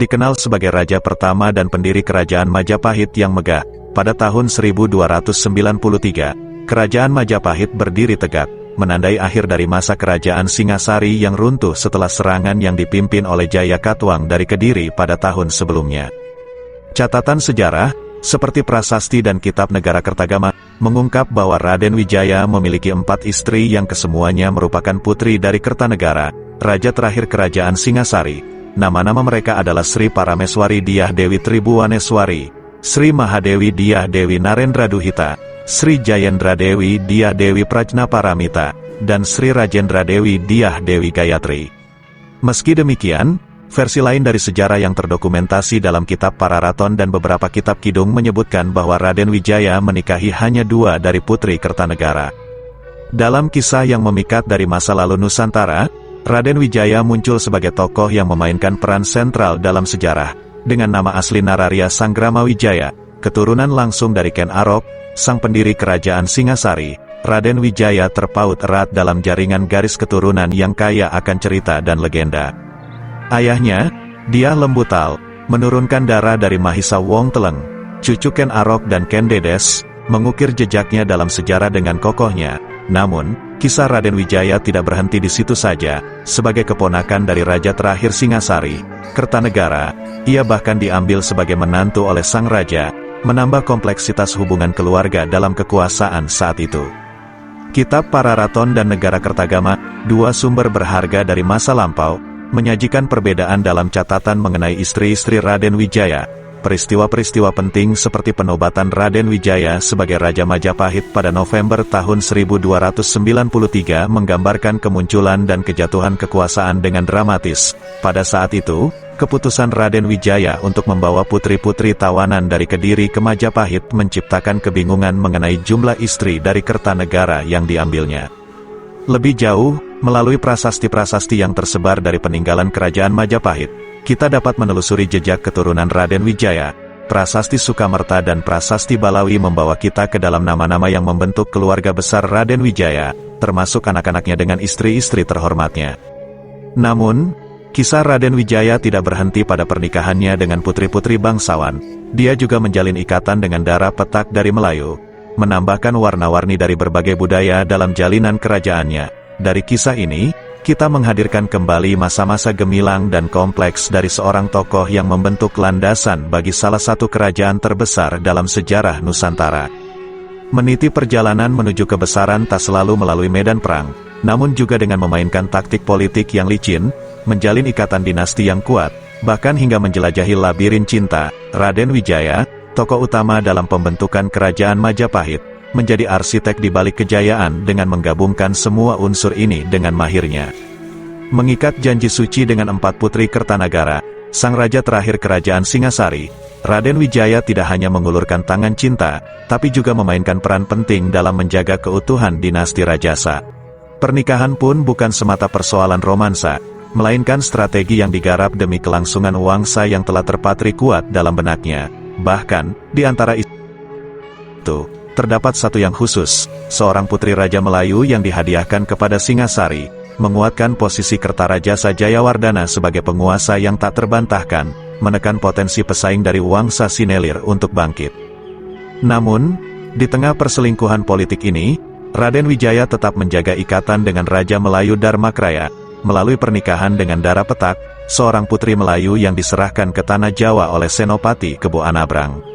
dikenal sebagai raja pertama dan pendiri kerajaan Majapahit yang megah. Pada tahun 1293, kerajaan Majapahit berdiri tegak, menandai akhir dari masa kerajaan Singasari yang runtuh setelah serangan yang dipimpin oleh Jayakatwang dari Kediri pada tahun sebelumnya. Catatan sejarah, seperti prasasti dan kitab negara Kertagama, mengungkap bahwa Raden Wijaya memiliki 4 istri yang kesemuanya merupakan putri dari Kertanegara, raja terakhir kerajaan Singasari. Nama-nama mereka adalah Sri Parameswari Dyah Dewi Tribuaneswari, Sri Mahadewi Dyah Dewi Narendraduhita, Sri Jayendra Dewi Dyah Dewi Prajnaparamita, dan Sri Rajendra Dewi Dyah Dewi Gayatri. Meski demikian, versi lain dari sejarah yang terdokumentasi dalam kitab Pararaton dan beberapa kitab kidung menyebutkan bahwa Raden Wijaya menikahi hanya 2 dari putri Kertanegara. Dalam kisah yang memikat dari masa lalu Nusantara, Raden Wijaya muncul sebagai tokoh yang memainkan peran sentral dalam sejarah, dengan nama asli Nararya Sanggrama Wijaya, keturunan langsung dari Ken Arok, sang pendiri kerajaan Singasari. Raden Wijaya terpaut erat dalam jaringan garis keturunan yang kaya akan cerita dan legenda. Ayahnya, Dyah Lembutal, menurunkan darah dari Mahisa Wong Teleng, cucu Ken Arok dan Ken Dedes, mengukir jejaknya dalam sejarah dengan kokohnya. Namun, kisah Raden Wijaya tidak berhenti di situ saja. Sebagai keponakan dari raja terakhir Singasari, Kertanegara, ia bahkan diambil sebagai menantu oleh sang raja, menambah kompleksitas hubungan keluarga dalam kekuasaan saat itu. Kitab Pararaton dan Negara Kertagama, 2 sumber berharga dari masa lampau, menyajikan perbedaan dalam catatan mengenai istri-istri Raden Wijaya. Peristiwa-peristiwa penting seperti penobatan Raden Wijaya sebagai Raja Majapahit pada November tahun 1293 menggambarkan kemunculan dan kejatuhan kekuasaan dengan dramatis. Pada saat itu, keputusan Raden Wijaya untuk membawa putri-putri tawanan dari Kediri ke Majapahit menciptakan kebingungan mengenai jumlah istri dari Kertanegara yang diambilnya. Lebih jauh, melalui prasasti-prasasti yang tersebar dari peninggalan kerajaan Majapahit, kita dapat menelusuri jejak keturunan Raden Wijaya. Prasasti Sukamerta dan prasasti Balawi membawa kita ke dalam nama-nama yang membentuk keluarga besar Raden Wijaya, termasuk anak-anaknya dengan istri-istri terhormatnya. Namun, kisah Raden Wijaya tidak berhenti pada pernikahannya dengan putri-putri bangsawan. Dia juga menjalin ikatan dengan darah Petak dari Melayu, menambahkan warna-warni dari berbagai budaya dalam jalinan kerajaannya. Dari kisah ini, kita menghadirkan kembali masa-masa gemilang dan kompleks dari seorang tokoh yang membentuk landasan bagi salah satu kerajaan terbesar dalam sejarah Nusantara. Meniti perjalanan menuju kebesaran tak selalu melalui medan perang, namun juga dengan memainkan taktik politik yang licin, menjalin ikatan dinasti yang kuat, bahkan hingga menjelajahi labirin cinta. Raden Wijaya, tokoh utama dalam pembentukan kerajaan Majapahit, menjadi arsitek di balik kejayaan dengan menggabungkan semua unsur ini dengan mahirnya. Mengikat janji suci dengan 4 putri Kertanagara, sang raja terakhir kerajaan Singasari, Raden Wijaya tidak hanya mengulurkan tangan cinta, tapi juga memainkan peran penting dalam menjaga keutuhan dinasti Rajasa. Pernikahan pun bukan semata persoalan romansa, melainkan strategi yang digarap demi kelangsungan wangsa yang telah terpatri kuat dalam benaknya. Bahkan, di antara itu, terdapat satu yang khusus, seorang putri Raja Melayu yang dihadiahkan kepada Singasari, menguatkan posisi Kertarajasa Jayawardana sebagai penguasa yang tak terbantahkan, menekan potensi pesaing dari Wangsa Sinelir untuk bangkit. Namun, di tengah perselingkuhan politik ini, Raden Wijaya tetap menjaga ikatan dengan Raja Melayu Dharmakraya, melalui pernikahan dengan Dara Petak, seorang putri Melayu yang diserahkan ke Tanah Jawa oleh Senopati Kebo Anabrang.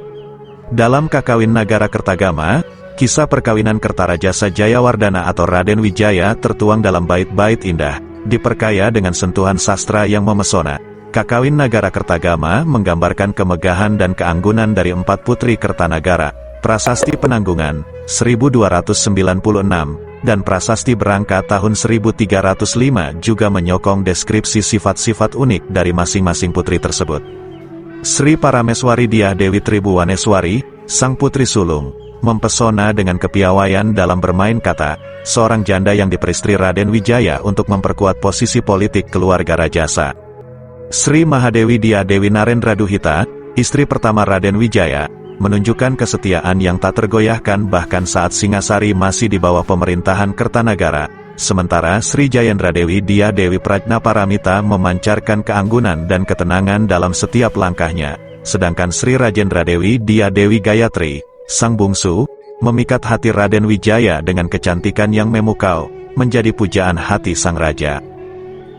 Dalam Kakawin Nagara Kertagama, kisah perkawinan Kertarajasa Jayawardana atau Raden Wijaya tertuang dalam bait-bait indah, diperkaya dengan sentuhan sastra yang memesona. Kakawin Nagara Kertagama menggambarkan kemegahan dan keanggunan dari 4 putri Kertanagara. Prasasti Penanggungan, 1296, dan Prasasti Berangka tahun 1305 juga menyokong deskripsi sifat-sifat unik dari masing-masing putri tersebut. Sri Parameswari Dyah Dewi Tribuaneswari, sang putri sulung, mempesona dengan kepiawaian dalam bermain kata, seorang janda yang diperistri Raden Wijaya untuk memperkuat posisi politik keluarga Rajasa. Sri Mahadewi Dyah Dewi Narendraduhita, istri pertama Raden Wijaya, menunjukkan kesetiaan yang tak tergoyahkan bahkan saat Singasari masih di bawah pemerintahan Kertanagara. sementara Sri Jayendra Dewi Dia Dewi Prajnaparamita memancarkan keanggunan dan ketenangan dalam setiap langkahnya, sedangkan Sri Rajendra Dewi Dia Dewi Gayatri, sang bungsu, memikat hati Raden Wijaya dengan kecantikan yang memukau, menjadi pujaan hati sang raja.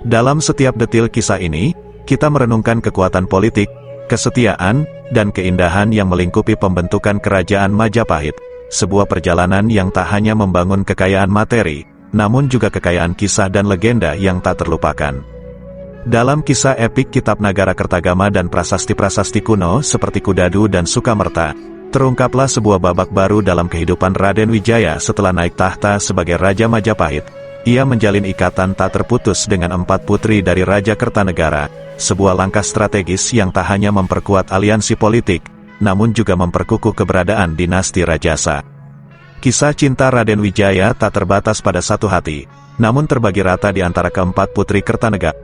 Dalam setiap detil kisah ini, kita merenungkan kekuatan politik, kesetiaan, dan keindahan yang melingkupi pembentukan kerajaan Majapahit, sebuah perjalanan yang tak hanya membangun kekayaan materi, namun juga kekayaan kisah dan legenda yang tak terlupakan. Dalam kisah epik kitab Nagara Kertagama dan prasasti-prasasti kuno seperti Kudadu dan Sukamerta, terungkaplah sebuah babak baru dalam kehidupan Raden Wijaya setelah naik tahta sebagai Raja Majapahit. Ia menjalin ikatan tak terputus dengan 4 putri dari Raja Kertanegara, sebuah langkah strategis yang tak hanya memperkuat aliansi politik, namun juga memperkukuh keberadaan dinasti Rajasa. Kisah cinta Raden Wijaya tak terbatas pada satu hati, namun terbagi rata di antara keempat putri Kertanegara.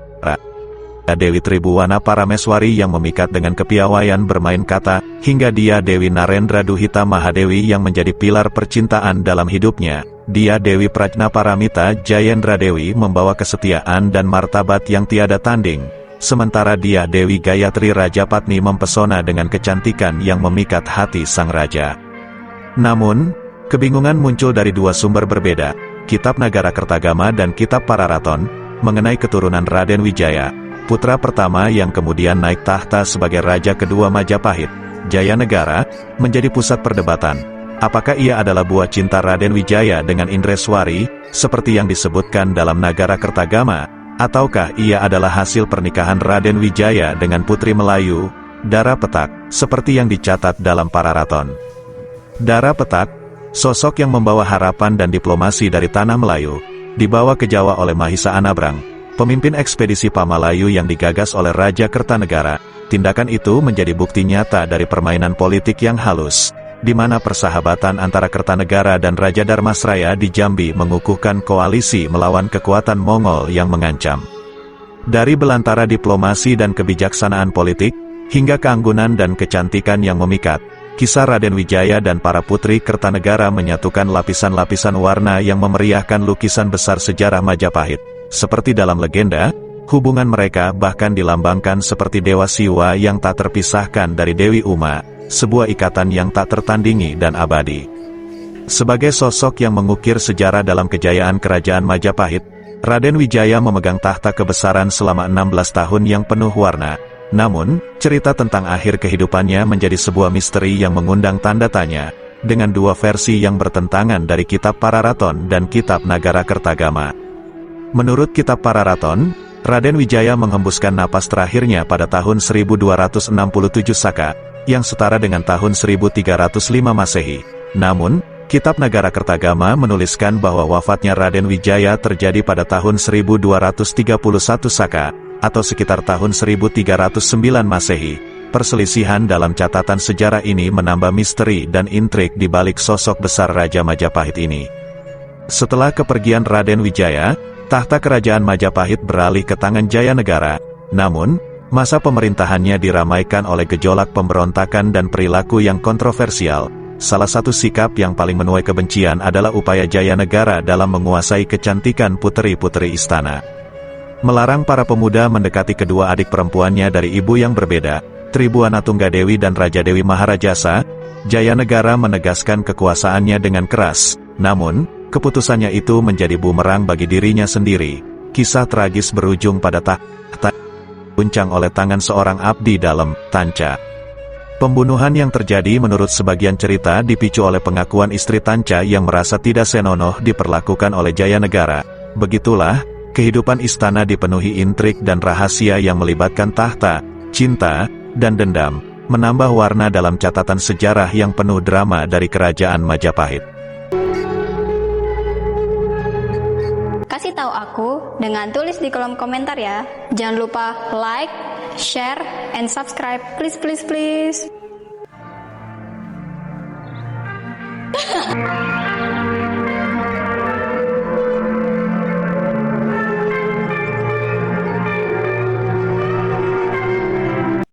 Dewi Tribuwana Parameswari yang memikat dengan kepiawaian bermain kata, hingga Dia Dewi Narendra Duhita Mahadewi yang menjadi pilar percintaan dalam hidupnya. Dia Dewi Prajnaparamita Jayendra Dewi membawa kesetiaan dan martabat yang tiada tanding, sementara Dia Dewi Gayatri Rajapatni mempesona dengan kecantikan yang memikat hati sang raja. Namun, kebingungan muncul dari dua sumber berbeda, Kitab Nagara Kertagama dan Kitab Pararaton, mengenai keturunan Raden Wijaya, putra pertama yang kemudian naik tahta sebagai raja kedua Majapahit, Jayanegara, menjadi pusat perdebatan. Apakah ia adalah buah cinta Raden Wijaya dengan Indreswari, seperti yang disebutkan dalam Nagara Kertagama, ataukah ia adalah hasil pernikahan Raden Wijaya dengan Putri Melayu, Dara Petak, seperti yang dicatat dalam Pararaton. Dara Petak, sosok yang membawa harapan dan diplomasi dari tanah Melayu, dibawa ke Jawa oleh Mahisa Anabrang, pemimpin ekspedisi Pamalayu yang digagas oleh Raja Kertanegara. Tindakan itu menjadi bukti nyata dari permainan politik yang halus, di mana persahabatan antara Kertanegara dan Raja Darmasraya di Jambi mengukuhkan koalisi melawan kekuatan Mongol yang mengancam. Dari belantara diplomasi dan kebijaksanaan politik, hingga keanggunan dan kecantikan yang memikat, kisah Raden Wijaya dan para putri Kertanegara menyatukan lapisan-lapisan warna yang memeriahkan lukisan besar sejarah Majapahit. Seperti dalam legenda, hubungan mereka bahkan dilambangkan seperti Dewa Siwa yang tak terpisahkan dari Dewi Uma, sebuah ikatan yang tak tertandingi dan abadi. Sebagai sosok yang mengukir sejarah dalam kejayaan kerajaan Majapahit, Raden Wijaya memegang tahta kebesaran selama 16 tahun yang penuh warna. Namun, cerita tentang akhir kehidupannya menjadi sebuah misteri yang mengundang tanda tanya, dengan dua versi yang bertentangan dari Kitab Pararaton dan Kitab Nagara Kertagama. Menurut Kitab Pararaton, Raden Wijaya menghembuskan napas terakhirnya pada tahun 1267 Saka, yang setara dengan tahun 1305 Masehi. Namun, Kitab Nagara Kertagama menuliskan bahwa wafatnya Raden Wijaya terjadi pada tahun 1231 Saka, atau sekitar tahun 1309 Masehi. Perselisihan dalam catatan sejarah ini menambah misteri dan intrik di balik sosok besar Raja Majapahit ini. Setelah kepergian Raden Wijaya, tahta kerajaan Majapahit beralih ke tangan Jayanegara. Namun, masa pemerintahannya diramaikan oleh gejolak pemberontakan dan perilaku yang kontroversial. Salah satu sikap yang paling menuai kebencian adalah upaya Jayanegara dalam menguasai kecantikan puteri-puteri istana. Melarang para pemuda mendekati kedua adik perempuannya dari ibu yang berbeda, Tribuana Tunggadewi dan Raja Dewi Maharajasa, Jayanegara menegaskan kekuasaannya dengan keras. Namun, keputusannya itu menjadi bumerang bagi dirinya sendiri. Kisah tragis berujung pada tahta guncang oleh tangan seorang abdi dalam Tanca. Pembunuhan yang terjadi menurut sebagian cerita dipicu oleh pengakuan istri Tanca yang merasa tidak senonoh diperlakukan oleh Jayanegara. Begitulah, kehidupan istana dipenuhi intrik dan rahasia yang melibatkan tahta, cinta, dan dendam, menambah warna dalam catatan sejarah yang penuh drama dari kerajaan Majapahit. Kasih tahu aku dengan tulis di kolom komentar ya. Jangan lupa like, share, and subscribe. Please, please, please.